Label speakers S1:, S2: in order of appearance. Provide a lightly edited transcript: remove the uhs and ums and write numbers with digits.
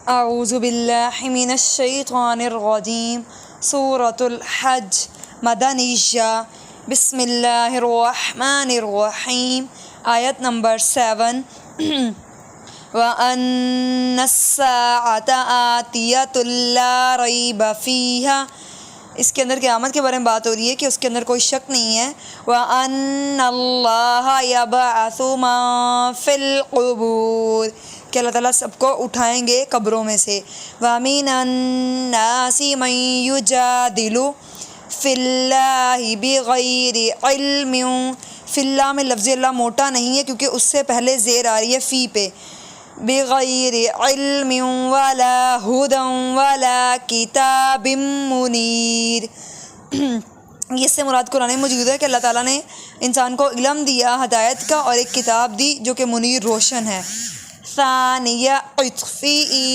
S1: اعوذ باللہ من الشیطان الرجیم سورۃ الحج مدنیہ بسم اللہ الرحمن الرحیم آیت نمبر 7 وَأَنَّ السَّاعَةَ آتِيَةٌ لَا رَيْبَ فِيهَا، اس کے اندر قیامت کے بارے میں بات ہو رہی ہے کہ اس کے اندر کوئی شک نہیں ہے۔ وَأَنَّ اللَّهَ يَبْعَثُ مَن فِي الْقُبُورِ، کہ اللہ تعالیٰ سب کو اٹھائیں گے قبروں میں سے۔ وَمِنَ النَّاسِ مَن يُجَادِلُ فِي اللَّهِ بِغَيْرِ عِلْمٍ، فی اللہ میں لفظ اللہ موٹا نہیں ہے کیونکہ اس سے پہلے زیر آ رہی ہے فی پہ۔ بغیر علم ولا ہدی ولا کتاب منیر، اس سے مراد قرآن مجید ہے کہ اللہ تعالیٰ نے انسان کو علم دیا ہدایت کا اور ایک کتاب دی جو کہ منیر روشن ہے۔ ثانیہ عطفی